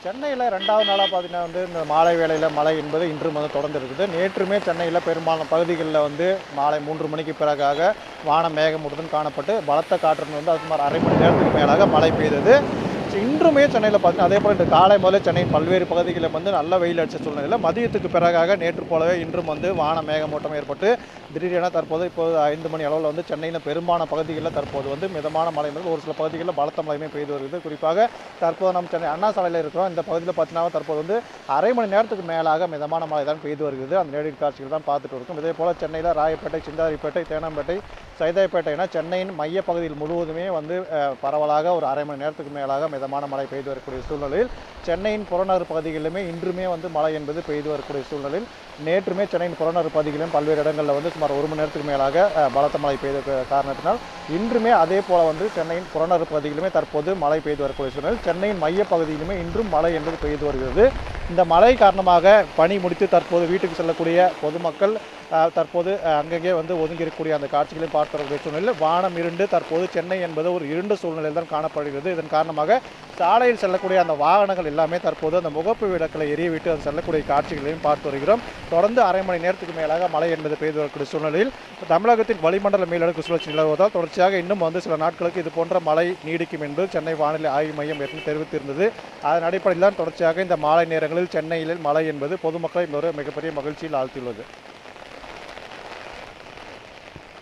சென்னையில் 2வது நாளாக பார்த்தீங்கன்னா இந்த மாலை வேளையில் மழை என்பது இன்றும் தொடர்ந்து இருக்குது. நேற்றுமே சென்னையில் பெரும்பாலான பகுதிகளில் மாலை 3 மணிக்கு பிறகாக வானம் மேகமூட்டத்துடன் காணப்பட்டு பலத்த காற்றுடன் அது சுமார் அரை மணி நேரத்துக்கு மேலாக மழை பெய்தது. இன்றுமே சென்னையில் பார்த்தீங்கன்னா அதே போல் இந்த காலை முதல்ல சென்னையின் பல்வேறு பகுதிகளில் நல்ல வெயில் அடித்த சூழ்நிலையில் மதியத்துக்கு பிறகாக நேற்று போலவே இன்றும் வான மேகமூட்டம் ஏற்பட்டு திடீரென இப்போது 5 மணி அளவில் சென்னையில் பெரும்பாலான பகுதிகளில் தற்போது மிதமான மழை ஒரு சில பகுதிகளில் பலத்த மழையுமே பெய்து வருகிறது. குறிப்பாக தற்போது நம்ம சென்னை அண்ணா சாலையில் இருக்கிறோம். இந்த பகுதியில் பார்த்தீங்கன்னா தற்போது அரை மணி நேரத்துக்கு மேலாக மிதமான மழை தான் பெய்து வருகிறது. அந்த நேரடி காட்சிகள் தான் பார்த்துட்டு இருக்கும். இதே போல் சென்னையில் ராயப்பேட்டை, சிந்தாதிரிப்பேட்டை, தேனாம்பேட்டை, சைதாப்பேட்டை என சென்னையின் மைய பகுதியில் முழுவதுமே பரவலாக ஒரு அரை மணி நேரத்துக்கு மேலாக மிதமான மழை பெய்து வரக்கூடிய சூழ்நிலையில் சென்னையின் புறநகர் பகுதிகளிலுமே இன்றுமே மழை என்பது பெய்து வரக்கூடிய சூழ்நிலையில் நேற்றுமே சென்னையின் புறநகர் பகுதிகளிலும் பல்வேறு இடங்களில் சுமார் 1 மணி நேரத்துக்கு மேலாக பலத்த மழை பெய்த காரணத்தினால் இன்றுமே அதே போல சென்னையின் புறநகர் பகுதிகளிலுமே தற்போது மழை பெய்து வரக்கூடிய சூழ்நிலையில் சென்னையின் மைய பகுதியிலுமே இன்றும் மழை என்பது பெய்து வருகிறது. இந்த மழை காரணமாக பணி முடித்து தற்போது வீட்டுக்கு செல்லக்கூடிய பொதுமக்கள் தற்போது அங்கங்கே ஒதுங்கி இருக்கக்கூடிய அந்த காட்சிகளையும் பார்த்து வரக்கூடிய சூழ்நிலையில் வானம் இருண்டு தற்போது சென்னை என்பது ஒரு இருண்ட சூழ்நிலையில் தான் காணப்படுகிறது. இதன் காரணமாக சாலையில் செல்லக்கூடிய அந்த வாகனங்கள் எல்லாமே தற்போது அந்த முகப்பு விளக்குகளை எரியவிட்டு அது செல்லக்கூடிய காட்சிகளையும் பார்த்து வருகிறோம். தொடர்ந்து அரை மணி நேரத்துக்கு மேலாக மழை என்பது பெய்து வரக்கூடிய சூழ்நிலையில் தமிழகத்தின் வளிமண்டல மேலடுக்கு சுழற்சி நிலவுவதால் தொடர்ச்சியாக இன்னும் சில நாட்களுக்கு இது போன்ற மழை நீடிக்கும் என்று சென்னை வானிலை ஆய்வு மையம் தெரிவித்திருந்தது. அதன் அடிப்படையில் தான் தொடர்ச்சியாக இந்த மாலை நேரங்களில் சென்னையில் மழை என்பது பொதுமக்களை மிகப்பெரிய மகிழ்ச்சியில் ஆழ்த்தியுள்ளது.